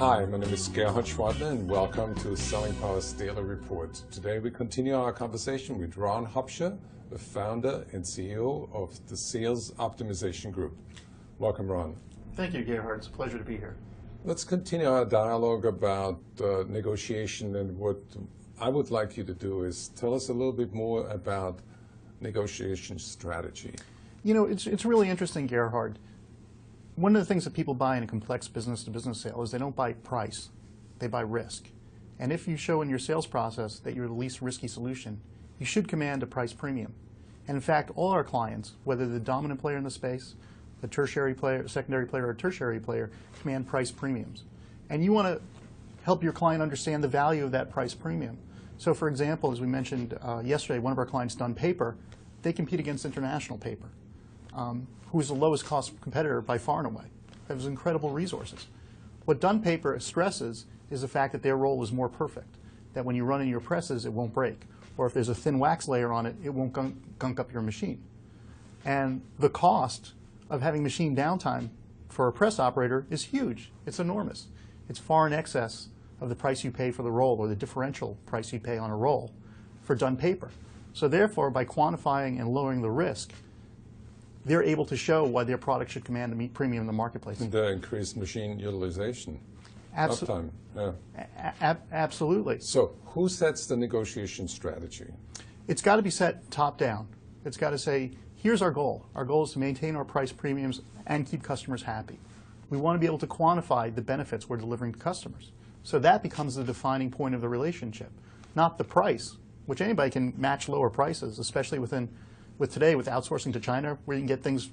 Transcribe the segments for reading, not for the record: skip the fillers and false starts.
Hi, my name is Gerhard Schwartner and welcome to Selling Power's Daily Report. Today we continue our conversation with Ron Hupscher, the founder and CEO of the Sales Optimization Group. Welcome, Ron. Thank you, Gerhard. It's a pleasure to be here. Let's continue our dialogue about negotiation, and what I would like you to do is tell us a little bit more about negotiation strategy. You know, it's really interesting, Gerhard. One of the things that people buy in a complex business-to-business sale is they don't buy price, they buy risk. And if you show in your sales process that you're the least risky solution, you should command a price premium. And in fact, all our clients, whether the dominant player in the space, the tertiary player, secondary player, or tertiary player, command price premiums. And you want to help your client understand the value of that price premium. So for example, as we mentioned yesterday, one of our clients, Dun Paper, they compete against International Paper, who is the lowest cost competitor by far and away. It has incredible resources. What Dun Paper stresses is the fact that their roll is more perfect, that when you run in your presses, it won't break. Or if there's a thin wax layer on it, it won't gunk up your machine. And the cost of having machine downtime for a press operator is huge. It's enormous. It's far in excess of the price you pay for the roll, or the differential price you pay on a roll for Dun Paper. So therefore, by quantifying and lowering the risk, they're able to show why their product should command a premium in the marketplace. The increased machine utilization, uptime. Yeah. Absolutely. So who sets the negotiation strategy? It's got to be set top down. It's got to say, here's our goal. Our goal is to maintain our price premiums and keep customers happy. We want to be able to quantify the benefits we're delivering to customers. So that becomes the defining point of the relationship, not the price, which anybody can match lower prices, especially with today with outsourcing to China, where you can get things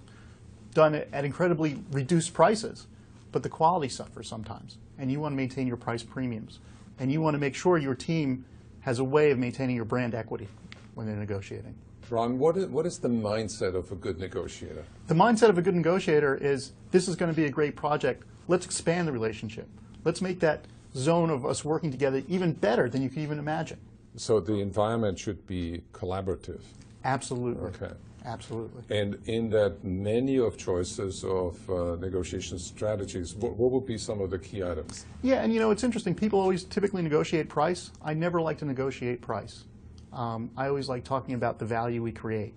done at incredibly reduced prices. But the quality suffers sometimes, and you want to maintain your price premiums. And you want to make sure your team has a way of maintaining your brand equity when they're negotiating. Ron, what is the mindset of a good negotiator? The mindset of a good negotiator is, this is going to be a great project. Let's expand the relationship. Let's make that zone of us working together even better than you can even imagine. So the environment should be collaborative. Absolutely. Okay. Absolutely. And in that menu of choices of negotiation strategies, what would be some of the key items? Yeah, and you know, it's interesting. People always typically negotiate price. I never like to negotiate price. I always like talking about the value we create.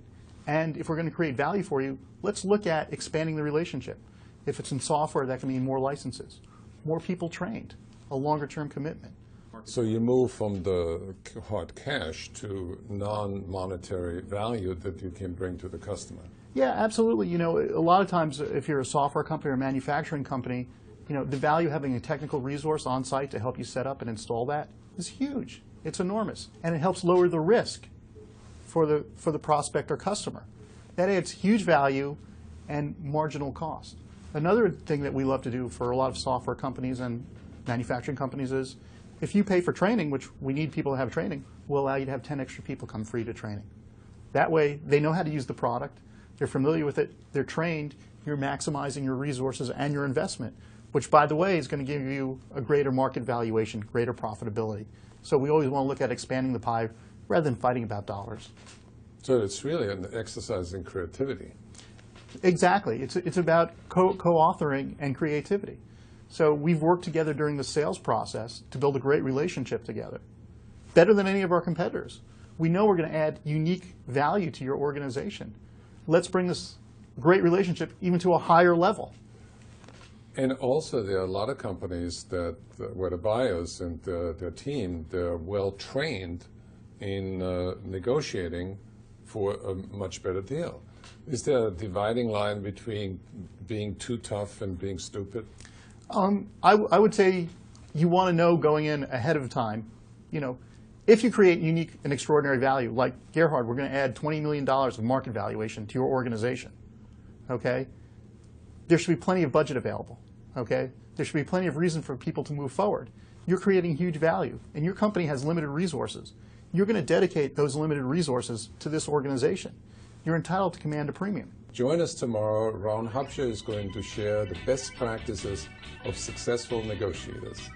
And if we're going to create value for you, let's look at expanding the relationship. If it's in software, that can mean more licenses, more people trained, a longer-term commitment. So you move from the hard cash to non-monetary value that you can bring to the customer. Yeah, absolutely. You know, a lot of times if you're a software company or a manufacturing company, you know, the value of having a technical resource on site to help you set up and install that is huge. It's enormous. And it helps lower the risk for the prospect or customer. That adds huge value and marginal cost. Another thing that we love to do for a lot of software companies and manufacturing companies is, if you pay for training, which we need people to have training, we'll allow you to have 10 extra people come free to training. That way, they know how to use the product, they're familiar with it, they're trained, you're maximizing your resources and your investment, which, by the way, is going to give you a greater market valuation, greater profitability. So we always want to look at expanding the pie rather than fighting about dollars. So it's really an exercise in creativity. Exactly. It's about co-authoring and creativity. So we've worked together during the sales process to build a great relationship together, better than any of our competitors. We know we're going to add unique value to your organization. Let's bring this great relationship even to a higher level. And also, there are a lot of companies that, where the buyers and their team, they're well trained in negotiating for a much better deal. Is there a dividing line between being too tough and being stupid? I would say you want to know going in ahead of time, you know, if you create unique and extraordinary value, like Gerhard, we're going to add $20 million of market valuation to your organization, okay? There should be plenty of budget available, okay? There should be plenty of reason for people to move forward. You're creating huge value, and your company has limited resources. You're going to dedicate those limited resources to this organization. You're entitled to command a premium. Join us tomorrow. Ron Hupscher is going to share the best practices of successful negotiators.